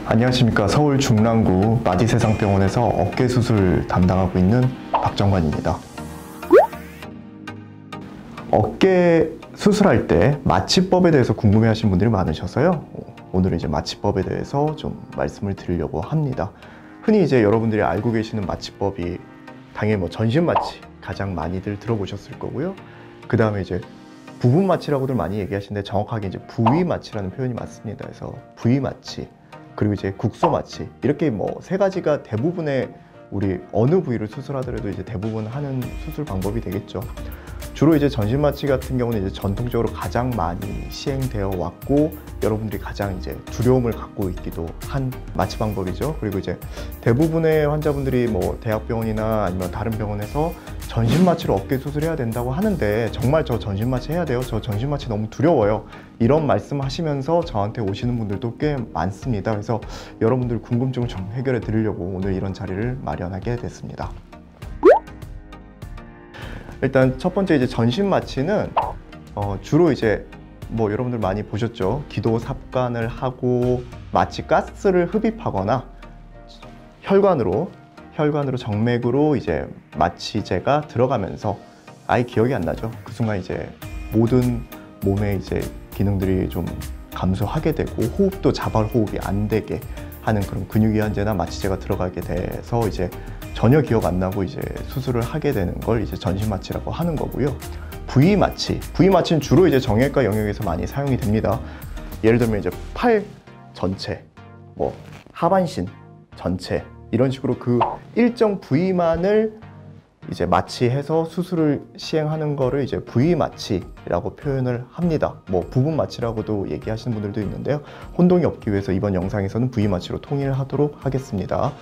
안녕하십니까. 서울 중랑구 마디세상병원에서 어깨 수술 담당하고 있는 박정관입니다. 어깨 수술할 때 마취법에 대해서 궁금해 하시는 분들이 많으셔서요. 오늘은 이제 마취법에 대해서 좀 말씀을 드리려고 합니다. 흔히 이제 여러분들이 알고 계시는 마취법이 당연히 뭐 전신 마취 가장 많이들 들어보셨을 거고요. 그 다음에 이제 부분 마취라고들 많이 얘기하시는데 정확하게 이제 부위 마취라는 표현이 맞습니다. 그래서 부위 마취, 그리고 이제 국소 마취, 이렇게 뭐 세 가지가 대부분의 우리 어느 부위를 수술하더라도 이제 대부분 하는 수술 방법이 되겠죠. 주로 이제 전신 마취 같은 경우는 이제 전통적으로 가장 많이 시행되어 왔고 여러분들이 가장 이제 두려움을 갖고 있기도 한 마취 방법이죠. 그리고 이제 대부분의 환자분들이 뭐 대학병원이나 아니면 다른 병원에서 전신 마취로 어깨 수술해야 된다고 하는데 정말 저 전신 마취 해야 돼요? 저 전신 마취 너무 두려워요. 이런 말씀 하시면서 저한테 오시는 분들도 꽤 많습니다. 그래서 여러분들 궁금증을 좀 해결해 드리려고 오늘 이런 자리를 마련하게 됐습니다. 일단 첫 번째 이제 전신 마취는 주로 이제 뭐 여러분들 많이 보셨죠. 기도 삽관을 하고 마취 가스를 흡입하거나 혈관으로 정맥으로 이제 마취제가 들어가면서 아예 기억이 안 나죠. 그 순간 이제 모든 몸의 이제 기능들이 좀 감소하게 되고 호흡도 자발 호흡이 안 되게 하는 그런 근육이완제나 마취제가 들어가게 돼서 이제 전혀 기억 안 나고 이제 수술을 하게 되는 걸 이제 전신 마취라고 하는 거고요. 부위 마취는 주로 이제 정형외과 영역에서 많이 사용이 됩니다. 예를 들면 이제 팔 전체, 뭐 하반신 전체 이런 식으로 그 일정 부위만을 이제 마취해서 수술을 시행하는 거를 이제 부위 마취라고 표현을 합니다. 뭐 부분 마취라고도 얘기하시는 분들도 있는데요. 혼동이 없기 위해서 이번 영상에서는 부위 마취로 통일하도록 하겠습니다.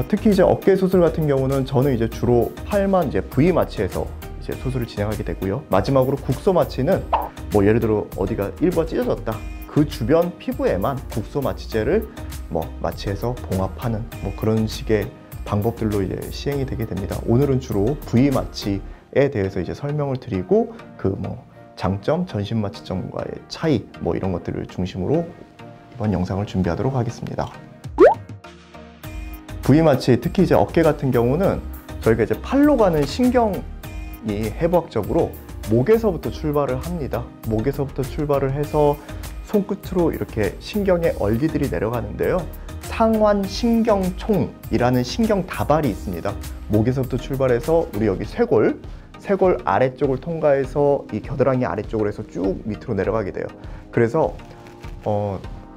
특히 이제 어깨 수술 같은 경우는 저는 이제 주로 팔만 이제 부위 마취해서 이제 수술을 진행하게 되고요. 마지막으로 국소 마취는 뭐 예를 들어 어디가 일부가 찢어졌다. 그 주변 피부에만 국소 마취제를 뭐 마취해서 봉합하는 뭐 그런 식의 방법들로 이제 시행이 되게 됩니다. 오늘은 주로 부위 마취에 대해서 이제 설명을 드리고 그 뭐 장점, 전신 마취점과의 차이 뭐 이런 것들을 중심으로 이번 영상을 준비하도록 하겠습니다. 부위 마취, 특히 이제 어깨 같은 경우는 저희가 이제 팔로 가는 신경이 해부학적으로 목에서부터 출발을 합니다. 목에서부터 출발을 해서 손끝으로 이렇게 신경의 얼기들이 내려가는데요. 상완신경총이라는 신경 다발이 있습니다. 목에서부터 출발해서 우리 여기 쇄골 아래쪽을 통과해서 이 겨드랑이 아래쪽으로 해서 쭉 밑으로 내려가게 돼요. 그래서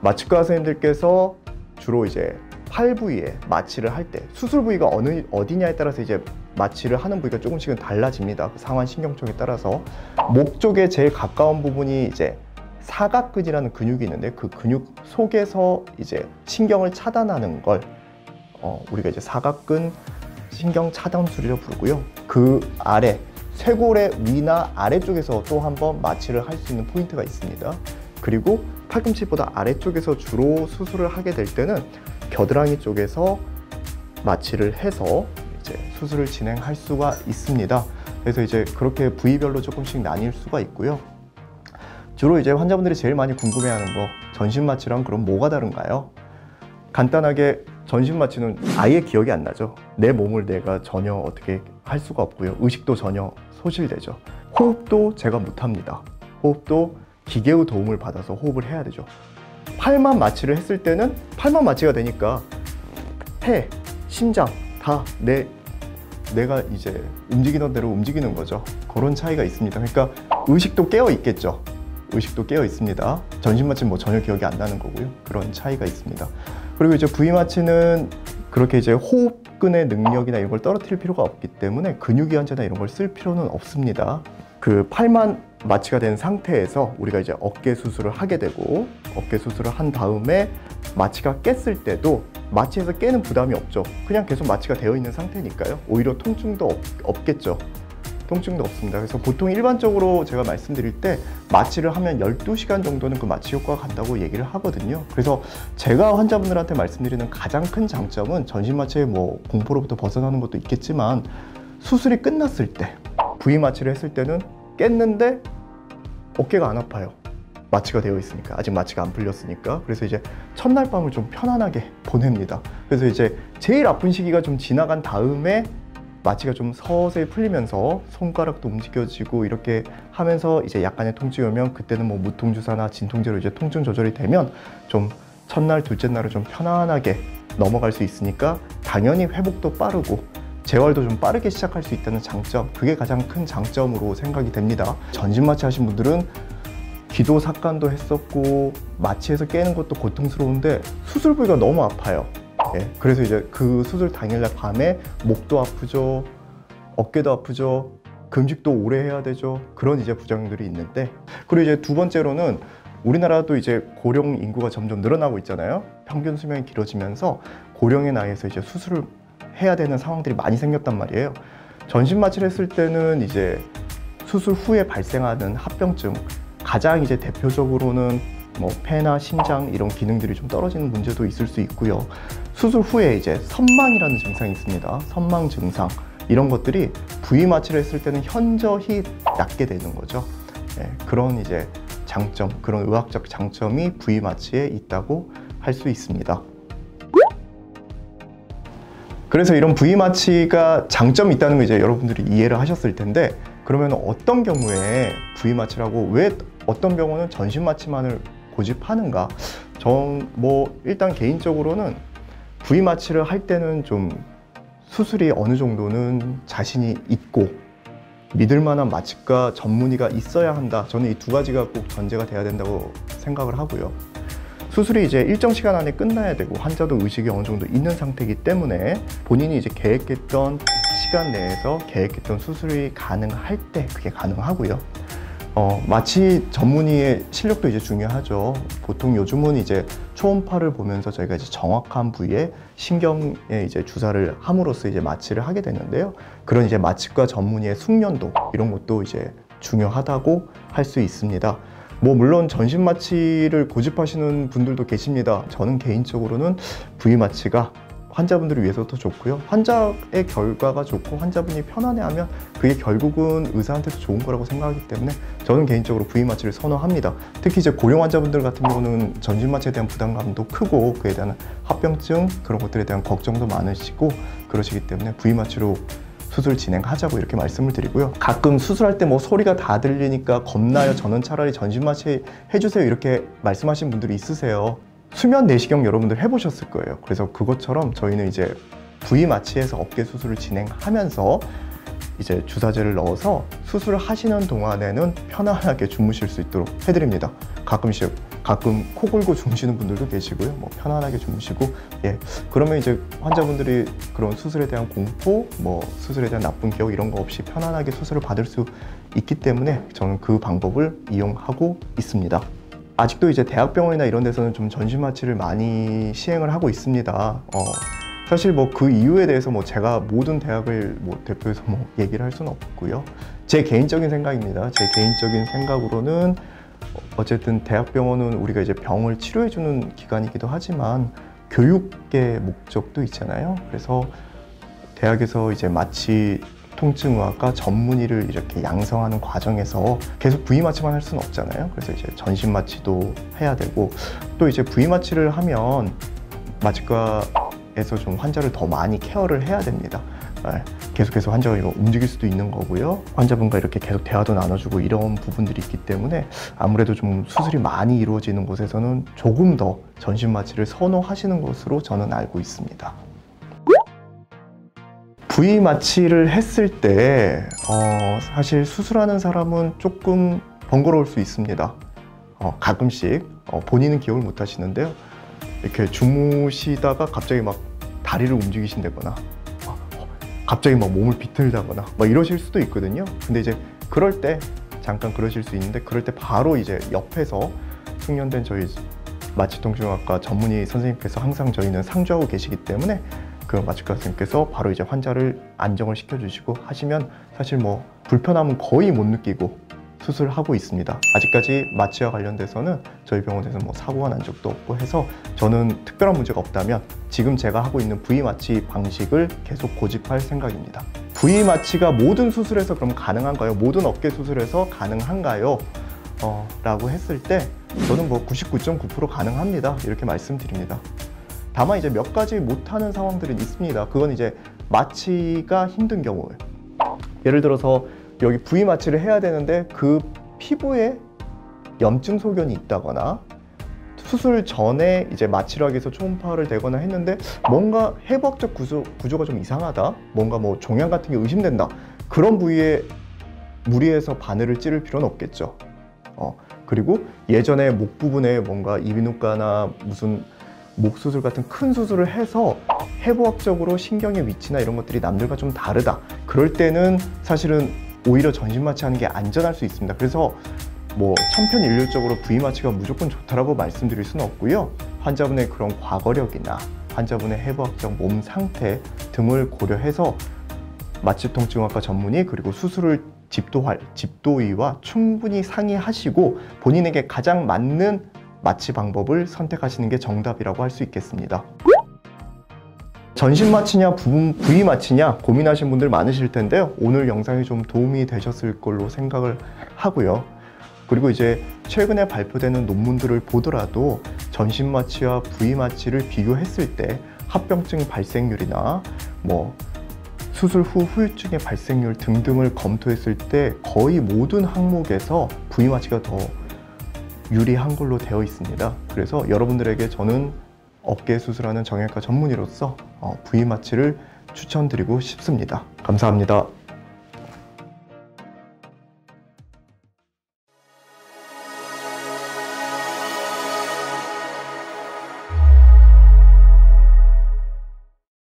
마취과 선생님들께서 주로 이제 팔 부위에 마취를 할 때 수술 부위가 어디냐에 따라서 이제 마취를 하는 부위가 조금씩은 달라집니다. 상완신경총에 따라서 목 쪽에 제일 가까운 부분이 이제 사각근이라는 근육이 있는데 그 근육 속에서 이제 신경을 차단하는 걸 우리가 이제 사각근 신경 차단술이라고 부르고요. 그 아래 쇄골의 위나 아래쪽에서 또 한번 마취를 할 수 있는 포인트가 있습니다. 그리고 팔꿈치보다 아래쪽에서 주로 수술을 하게 될 때는 겨드랑이 쪽에서 마취를 해서 이제 수술을 진행할 수가 있습니다. 그래서 이제 그렇게 부위별로 조금씩 나뉠 수가 있고요. 주로 이제 환자분들이 제일 많이 궁금해하는 거, 전신 마취랑 그럼 뭐가 다른가요? 간단하게 전신 마취는 아예 기억이 안 나죠. 내 몸을 내가 전혀 어떻게 할 수가 없고요. 의식도 전혀 소실되죠. 호흡도 제가 못합니다. 호흡도 기계의 도움을 받아서 호흡을 해야 되죠. 팔만 마취를 했을 때는 팔만 마취가 되니까 폐, 심장 다 내가 이제 움직이는 대로 움직이는 거죠. 그런 차이가 있습니다. 그러니까 의식도 깨어 있겠죠. 의식도 깨어 있습니다. 전신 마취는 뭐 전혀 기억이 안 나는 거고요. 그런 차이가 있습니다. 그리고 이제 부위 마취는 그렇게 이제 호흡근의 능력이나 이런 걸 떨어뜨릴 필요가 없기 때문에 근육이완제나 이런 걸 쓸 필요는 없습니다. 그 팔만 마취가 된 상태에서 우리가 이제 어깨 수술을 하게 되고 어깨 수술을 한 다음에 마취가 깼을 때도 마취해서 깨는 부담이 없죠. 그냥 계속 마취가 되어 있는 상태니까요. 오히려 통증도 없겠죠. 통증도 없습니다. 그래서 보통 일반적으로 제가 말씀드릴 때 마취를 하면 12시간 정도는 그 마취 효과가 간다고 얘기를 하거든요. 그래서 제가 환자분들한테 말씀드리는 가장 큰 장점은 전신 마취의 뭐 공포로부터 벗어나는 것도 있겠지만 수술이 끝났을 때 부위 마취를 했을 때는 깼는데 어깨가 안 아파요. 마취가 되어 있으니까, 아직 마취가 안 풀렸으니까. 그래서 이제 첫날 밤을 좀 편안하게 보냅니다. 그래서 이제 제일 아픈 시기가 좀 지나간 다음에 마취가 좀 서서히 풀리면서 손가락도 움직여지고 이렇게 하면서 이제 약간의 통증이 오면, 그때는 뭐 무통주사나 진통제로 이제 통증 조절이 되면 좀 첫날, 둘째 날을 좀 편안하게 넘어갈 수 있으니까 당연히 회복도 빠르고 재활도 좀 빠르게 시작할 수 있다는 장점, 그게 가장 큰 장점으로 생각이 됩니다. 전신 마취 하신 분들은 기도 삭간도 했었고 마취해서 깨는 것도 고통스러운데 수술 부위가 너무 아파요. 예, 그래서 이제 그 수술 당일날 밤에 목도 아프죠, 어깨도 아프죠, 금식도 오래 해야 되죠. 그런 이제 부작용들이 있는데, 그리고 이제 두 번째로는 우리나라도 이제 고령 인구가 점점 늘어나고 있잖아요. 평균 수명이 길어지면서 고령의 나이에서 이제 수술을 해야 되는 상황들이 많이 생겼단 말이에요. 전신 마취를 했을 때는 이제 수술 후에 발생하는 합병증, 가장 이제 대표적으로는 뭐 폐나 심장 이런 기능들이 좀 떨어지는 문제도 있을 수 있고요. 수술 후에 이제 선망이라는 증상이 있습니다. 선망 증상, 이런 것들이 부위 마취를 했을 때는 현저히 낫게 되는 거죠. 네, 그런 이제 장점, 그런 의학적 장점이 부위 마취에 있다고 할 수 있습니다. 그래서 이런 부위 마취가 장점이 있다는 거 이제 여러분들이 이해를 하셨을 텐데, 그러면 어떤 경우에 부위 마취를 하고 왜 어떤 병원은 전신 마취만을 고집하는가? 일단 개인적으로는 부위 마취를 할 때는 좀 수술이 어느 정도는 자신이 있고 믿을 만한 마취과 전문의가 있어야 한다. 저는 이 두 가지가 꼭 전제가 돼야 된다고 생각을 하고요. 수술이 이제 일정 시간 안에 끝나야 되고 환자도 의식이 어느 정도 있는 상태이기 때문에 본인이 이제 계획했던 시간 내에서 계획했던 수술이 가능할 때 그게 가능하고요. 마취 전문의의 실력도 이제 중요하죠. 보통 요즘은 이제 초음파를 보면서 저희가 이제 정확한 부위에 신경에 이제 주사를 함으로써 이제 마취를 하게 되는데요. 그런 이제 마취과 전문의의 숙련도, 이런 것도 이제 중요하다고 할 수 있습니다. 물론 전신 마취를 고집하시는 분들도 계십니다. 저는 개인적으로는 부위 마취가 환자분들을 위해서 더 좋고요. 환자의 결과가 좋고 환자분이 편안해하면 그게 결국은 의사한테도 좋은 거라고 생각하기 때문에 저는 개인적으로 부위 마취를 선호합니다. 특히 이제 고령 환자분들 같은 경우는 전신 마취에 대한 부담감도 크고 그에 대한 합병증, 그런 것들에 대한 걱정도 많으시고 그러시기 때문에 부위 마취로 수술 진행하자고 이렇게 말씀을 드리고요. 가끔 수술할 때 소리가 다 들리니까 겁나요. 저는 차라리 전신 마취 해주세요, 이렇게 말씀하시는 분들이 있으세요. 수면 내시경 여러분들 해보셨을 거예요. 그래서 그것처럼 저희는 이제 부위 마취해서 어깨 수술을 진행하면서 이제 주사제를 넣어서 수술을 하시는 동안에는 편안하게 주무실 수 있도록 해드립니다. 가끔 코 골고 주무시는 분들도 계시고요. 편안하게 주무시고, 그러면 이제 환자분들이 그런 수술에 대한 공포, 수술에 대한 나쁜 기억 이런 거 없이 편안하게 수술을 받을 수 있기 때문에 저는 그 방법을 이용하고 있습니다. 아직도 이제 대학병원이나 이런 데서는 좀 전신 마취를 많이 시행을 하고 있습니다. 사실 그 이유에 대해서 제가 모든 대학을 대표해서 얘기를 할 수는 없고요. 제 개인적인 생각입니다. 제 개인적인 생각으로는 어쨌든 대학병원은 우리가 이제 병을 치료해주는 기관이기도 하지만 교육의 목적도 있잖아요. 그래서 대학에서 이제 마취 통증의학과 전문의를 이렇게 양성하는 과정에서 계속 부위 마취만 할 수는 없잖아요. 그래서 이제 전신 마취도 해야 되고, 또 이제 부위 마취를 하면 마취과에서 좀 환자를 더 많이 케어를 해야 됩니다. 계속해서 환자가 움직일 수도 있는 거고요. 환자분과 이렇게 계속 대화도 나눠주고 이런 부분들이 있기 때문에 아무래도 좀 수술이 많이 이루어지는 곳에서는 조금 더 전신 마취를 선호하시는 것으로 저는 알고 있습니다. 부위 마취를 했을 때 사실 수술하는 사람은 조금 번거로울 수 있습니다. 가끔씩 본인은 기억을 못 하시는데요. 이렇게 주무시다가 갑자기 다리를 움직이신다거나 갑자기 몸을 비틀다거나 이러실 수도 있거든요. 근데 이제 그럴 때 잠깐 그러실 수 있는데, 그럴 때 바로 이제 옆에서 숙련된 저희 마취통증학과 전문의 선생님께서 항상 저희는 상주하고 계시기 때문에 그 마취과 선생님께서 바로 이제 환자를 안정을 시켜주시고 하시면 사실 불편함은 거의 못 느끼고 수술하고 있습니다. 아직까지 마취와 관련돼서는 저희 병원에서 사고가 난 적도 없고 해서 저는 특별한 문제가 없다면 지금 제가 하고 있는 부위 마취 방식을 계속 고집할 생각입니다. 부위 마취가 모든 수술에서 그럼 가능한가요? 모든 어깨 수술에서 가능한가요? 라고 했을 때 저는 뭐 99.9% 가능합니다. 이렇게 말씀드립니다. 다만 이제 몇 가지 못하는 상황들은 있습니다. 그건 이제 마취가 힘든 경우, 예를 들어서 여기 부위 마취를 해야 되는데 그 피부에 염증 소견이 있다거나 수술 전에 이제 마취를 하기 위해서 초음파를 대거나 했는데 뭔가 해부학적 구조가 좀 이상하다, 뭔가 뭐 종양 같은 게 의심된다, 그런 부위에 무리해서 바늘을 찌를 필요는 없겠죠. 그리고 예전에 목 부분에 뭔가 이비인후과나 무슨 목 수술 같은 큰 수술을 해서 해부학적으로 신경의 위치나 이런 것들이 남들과 좀 다르다, 그럴 때는 사실은 오히려 전신 마취하는 게 안전할 수 있습니다. 그래서 뭐 천편일률적으로 부위 마취가 무조건 좋다라고 말씀드릴 수는 없고요. 환자분의 그런 과거력이나 환자분의 해부학적 몸 상태 등을 고려해서 마취통증학과 전문의 그리고 수술을 집도의와 충분히 상의하시고 본인에게 가장 맞는 마취 방법을 선택하시는 게 정답이라고 할 수 있겠습니다. 전신 마취냐 부위 마취냐 고민하신 분들 많으실 텐데요. 오늘 영상이 좀 도움이 되셨을 걸로 생각을 하고요. 그리고 이제 최근에 발표되는 논문들을 보더라도 전신 마취와 부위 마취를 비교했을 때 합병증 발생률이나 뭐 수술 후 후유증의 발생률 등등을 검토했을 때 거의 모든 항목에서 부위 마취가 더 유리한 걸로 되어 있습니다. 그래서 여러분들에게 저는 어깨 수술하는 정형외과 전문의로서 부위 마취를 추천드리고 싶습니다. 감사합니다.